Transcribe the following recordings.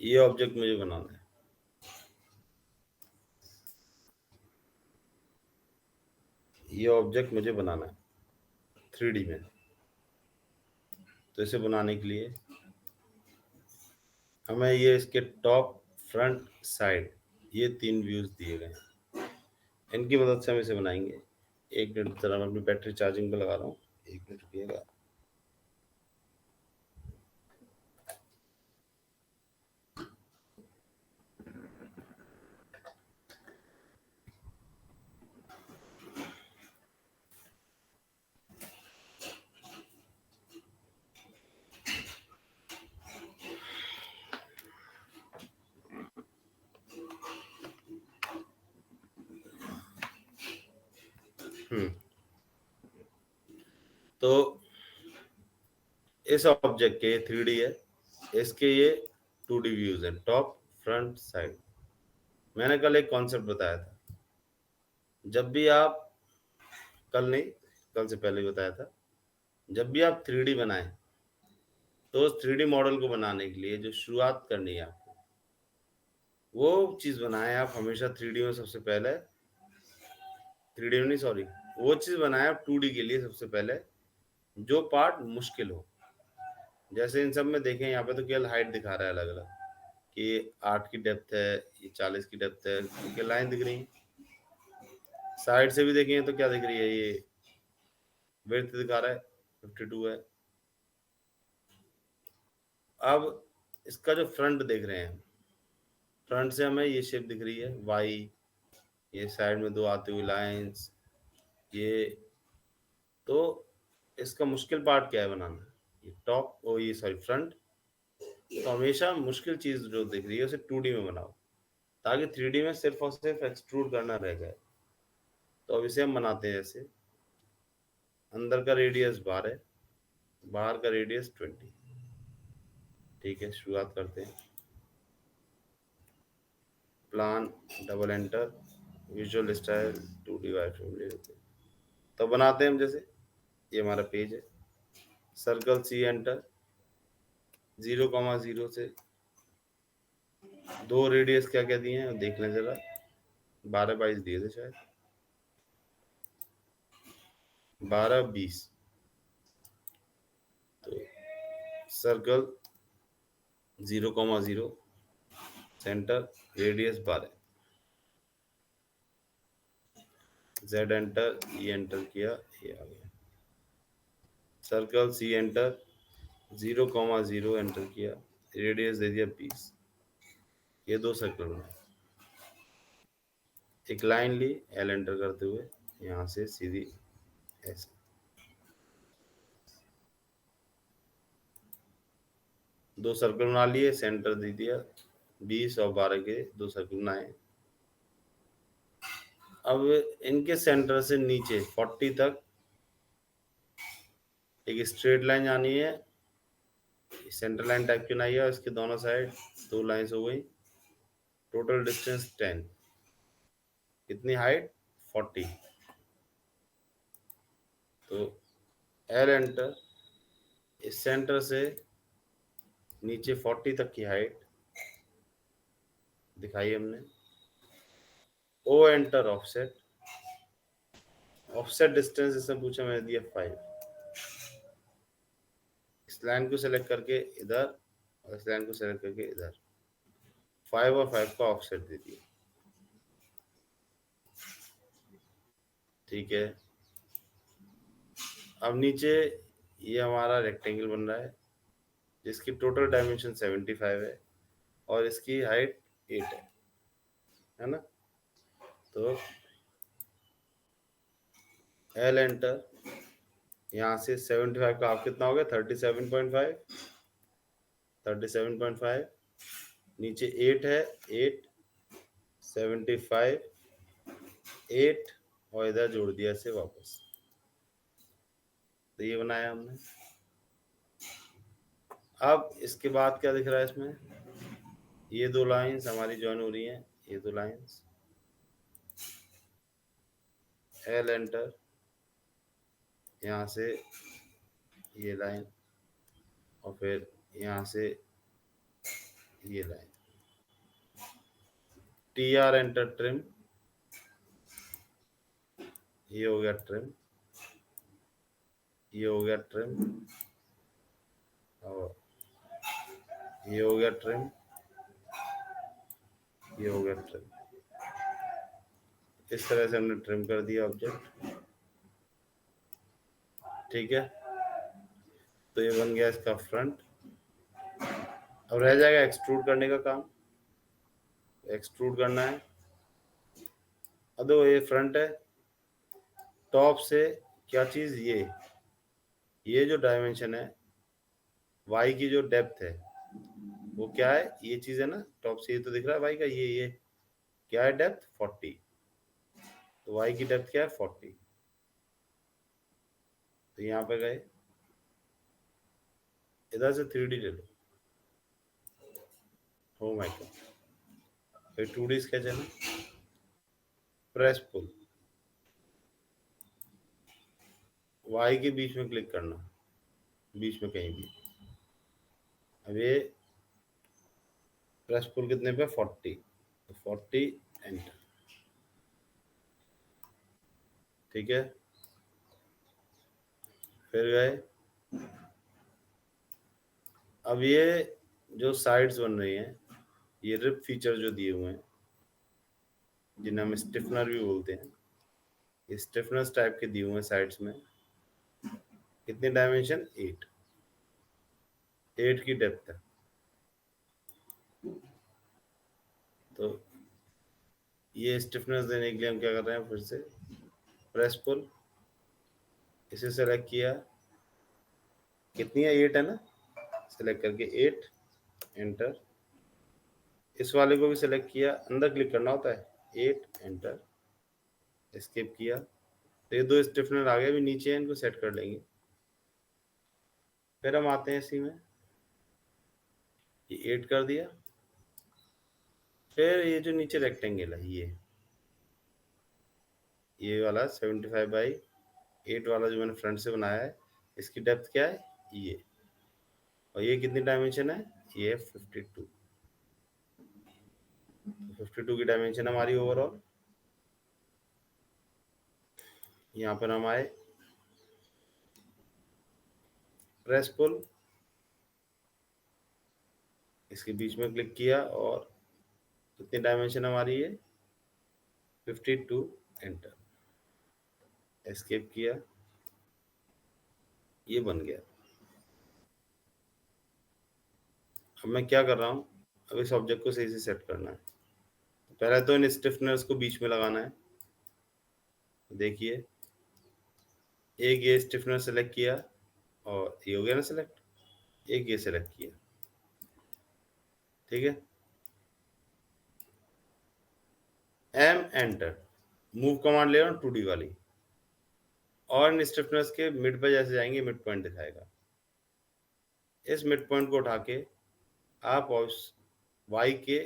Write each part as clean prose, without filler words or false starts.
ये ऑब्जेक्ट मुझे बनाना है। ये ऑब्जेक्ट मुझे बनाना है 3D में। तो इसे बनाने के लिए हमें ये इसके टॉप, फ्रंट, साइड, ये 3 व्यूज दिए गए हैं। इनकी मदद से हम इसे बनाएंगे। 1 मिनट जरा मैं अपनी बैटरी चार्जिंग पे लगा रहा हूँ, 1 मिनट रुकिएगा। हम्म तो इस ऑब्जेक्ट के 3D है, इसके ये 2D व्यूज हैं, टॉप, फ्रंट, साइड। मैंने कल एक कॉन्सेप्ट बताया था। जब भी आप, कल नहीं, कल से पहले ही बताया था, जब भी आप 3D बनाएं तो उस 3D मॉडल को बनाने के लिए जो शुरुआत करनी है आपको, वो चीज बनाएं आप हमेशा 3D में सबसे पहले। 3D में नहीं, सॉरी, वो चीज बनाएं आप 2D के लिए सबसे पहले जो पार्ट मुश्किल हो। जैसे इन सब में देखें, यहाँ पे तो केवल हाइट दिखा रहा है अलग अलग, कि 8 की डेप्थ है, ये 40 की डेप्थ है, क्योंकि लाइन दिख रही है। साइड से भी देखें तो क्या दिख रही है, ये विड्थ दिखा रहा है 52 है। अब इसका जो फ्रंट देख रहे हैं, फ्रंट से हमें ये शेप दिख रही है वाई, ये साइड में 2 आती हुई लाइंस, ये। तो इसका मुश्किल पार्ट क्या है बनाना, ये टॉप, ओ ये सॉरी फ्रंट। तो हमेशा मुश्किल चीज जो दिख रही है उसे 2D में बनाओ, ताकि 3D में सिर्फ और सिर्फ एक्सट्रूड करना रह जाए। तो अब इसे हम बनाते हैं ऐसे। अंदर का रेडियस 12, बाहर का रेडियस 20। ठीक है, शुरुआत करते हैं। Plan, double enter, visual style, 2D Y family. तो बनाते हैं हम जैसे, ये हमारा पेज है। सर्कल सी एंटर, 0,0 से 2 रेडियस क्या क्या दिए हैं देख लें जरा। 12, 22 दिए थे शायद, 12, 20। तो circle 0,0, centre, radius 12। Z enter, E enter किया, ये आ गया। सर्कल सी एंटर, 0,0 एंटर किया, रेडियस दे दिया 20। ये 2 सर्कल बनाए। एक लाइन ली, एल एंटर करते हुए यहाँ से सीधी ऐसे। 2 सर्कल बना लिए, सेंटर दे दिया 20 और 12 के 2 सर्कल बनाए। अब इनके सेंटर से नीचे 40 तक एक स्ट्रेट लाइन जानी है, सेंटर लाइन टाइप की बनाई है, और इसके दोनों साइड 2 लाइंस हो गई। Total distance 10। कितनी हाइट, 40। तो एल एंटर, इस सेंटर से नीचे 40 तक की हाइट दिखाई हमने। O enter, offset, offset distance इसने पूछा, मैंने दिया 5। इस लाइन को सेलेक्ट करके इधर, और इस लाइन को सेलेक्ट करके इधर, 5 और 5 का ऑफसेट दे दिया। ठीक है, अब नीचे ये हमारा रेक्टेंगल बन रहा है, जिसकी टोटल डायमेंशन 75 है और इसकी हाइट 8 है ना। तो एल एंटर, यहाँ से 75 का हाफ कितना हो गया, 37.5। 37.5, नीचे 8 है, 8, 75, 8, और इधर जोड़ दिया इसे वापस। तो ये बनाया हमने। अब इसके बाद क्या दिख रहा है इसमें, ये 2 लाइंस हमारी ज्वाइन हो रही हैं, ये 2 लाइंस। एल एंटर, यहाँ से ये लाइन, और फिर यहाँ से ये लाइन। TR एंटर ट्रिम, ये हो गया ट्रिम, ये हो गया ट्रिम, और ये हो गया ट्रिम, ये हो गया ट्रिम। इस तरह से हमने ट्रिम कर दिया ऑब्जेक्ट। ठीक है, तो ये बन गया इसका फ्रंट। अब रह जाएगा एक्सट्रूड करने का काम। एक्सट्रूड करना है। अब देखो ये फ्रंट है, टॉप से क्या चीज, ये जो डायमेंशन है, वाई की जो डेप्थ है वो क्या है, ये चीज है ना, टॉप से ये तो दिख रहा है वाई का, ये क्या है, डेप्थ 40। तो वाई की डेप्थ क्या है, 40। तो यहाँ पे गए, इधर से 3D ले लो। हो माय गॉड, फिर 2D स्केच है ना, प्रेस पुल, वाई के बीच में क्लिक करना, बीच में कहीं भी। अब ये प्रेस पुल कितने पे, 40, तो 40 एंटर। ठीक है, फिर गए। अब ये जो साइड्स बन रही हैं, ये रिप फीचर जो दिए हुए हैं, जिन्हें हम स्टिफनर भी बोलते हैं, ये स्टिफनर्स टाइप के दिए हुए हैं साइड्स में। कितनी डायमेंशन, 8 की डेप्थ है। तो ये स्टिफनेस देने के लिए हम क्या कर रहे हैं, फिर से प्रेस पुल, इसे सेलेक्ट किया, कितनी है, 8 है ना, सेलेक्ट करके 8 एंटर। इस वाले को भी सेलेक्ट किया, अंदर क्लिक करना होता है, 8 एंटर, एस्केप किया। तो ये दो स्टिफनर आ गए, अभी नीचे है, इनको सेट कर लेंगे। फिर हम आते हैं इसी में, ये 8 कर दिया। फिर ये जो नीचे रेक्टेंगल है, ये वाला 75/8 वाला जो मैंने फ्रंट से बनाया है, इसकी डेप्थ क्या है, ये, और ये कितनी डायमेंशन है, ये 52। 52 की डायमेंशन हमारी ओवरऑल। यहाँ पर हम आए, प्रेस पुल, इसके बीच में क्लिक किया, और कितनी डायमेंशन हमारी है, 52 एंटर, एस्केप किया, ये बन गया। अब मैं क्या कर रहा हूँ, अब इस ऑब्जेक्ट को सही से सेट करना है। पहले तो इन स्टिफनर्स को बीच में लगाना है। देखिए, एक ये स्टिफनर सेलेक्ट किया, और ये हो गया ना सेलेक्ट, एक ये सेलेक्ट किया। ठीक है, एम एंटर, मूव कमांड ले रहा हूँ 2D वाली, और इन स्टिफनर्स के मिड पे जैसे जाएंगे, मिड पॉइंट दिखाएगा। इस मिड पॉइंट को उठा के आप वाई के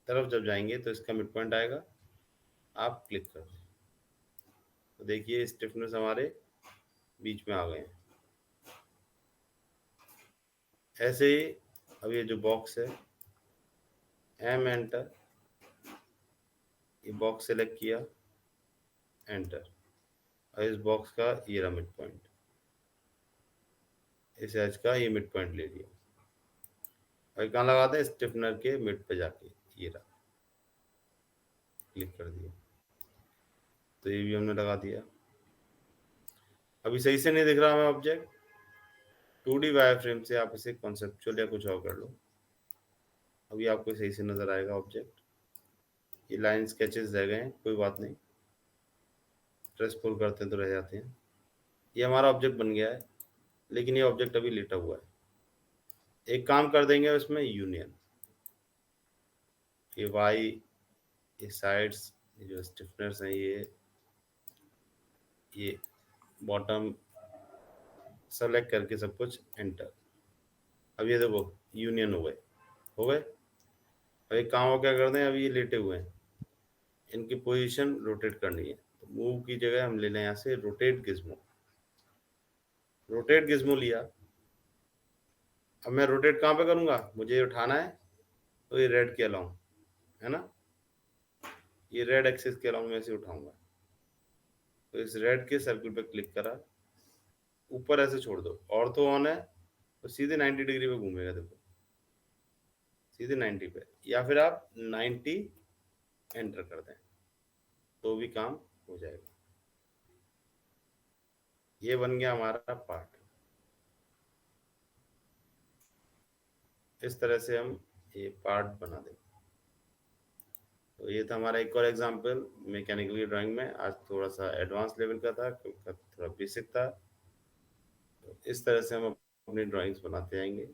तरफ जब जाएंगे तो इसका मिड पॉइंट आएगा, आप क्लिक कर दें, तो देखिए स्टिफनर्स हमारे बीच में आ गए हैं। ऐसे ही अब ये जो बॉक्स है, एम एंटर, ये बॉक्स सेलेक्ट किया, एंटर, और इस बॉक्स का ये रहा मिड पॉइंट, इस एज का ये मिड पॉइंट ले लिया। और कहाँ लगाते हैं, स्टिफनर के मिड पे जाके, ये रहा, क्लिक कर दिया, तो ये भी हमने लगा दिया। अभी सही से नहीं दिख रहा हमें ऑब्जेक्ट, 2D वायर फ्रेम से आप इसे कॉन्सेप्चुअल या कुछ और कर लो, अभी आपको सही से नजर आएगा ऑब्जेक्ट। ये लाइन स्केचेस रह गए हैं, कोई बात नहीं, ट्रेस पुल करते हैं तो रह जाते हैं। ये हमारा ऑब्जेक्ट बन गया है, लेकिन ये ऑब्जेक्ट अभी लेटा हुआ है। एक काम कर देंगे इसमें, यूनियन, ये वाई, ये साइड्स, ये जो स्टिफनर्स हैं, ये बॉटम, सेलेक्ट करके सब कुछ एंटर। अब ये देखो यूनियन हो गए, हो गए। अब एक काम और क्या कर दें, अभी ये लेटे हुए हैं, इनकी पोजीशन रोटेट करनी है, तो मूव की जगह हम ले लें यहाँ से रोटेट गिज्मो। रोटेट गिज्मो लिया। अब मैं रोटेट कहाँ पे करूँगा, मुझे उठाना है, तो ये रेड के अलाउ, है ना, ये रेड एक्सिस के अलॉन्ग में से उठाऊंगा, तो इस रेड के सर्कल पे क्लिक करा, ऊपर ऐसे छोड़ दो, और तो ऑन है तो सीधे 90 डिग्री पे घूमेगा, देखो सीधे 90 पे, या फिर आप 90 एंटर कर दें तो भी काम हो जाएगा। ये बन गया हमारा पार्ट। इस तरह से हम ये पार्ट बना दें। तो ये था हमारा एक और एग्जांपल मैकेनिकल की ड्राइंग में। आज थोड़ा सा एडवांस लेवल का था, थोड़ा बेसिक था। तो इस तरह से हम अपनी ड्राइंग्स बनाते जाएंगे।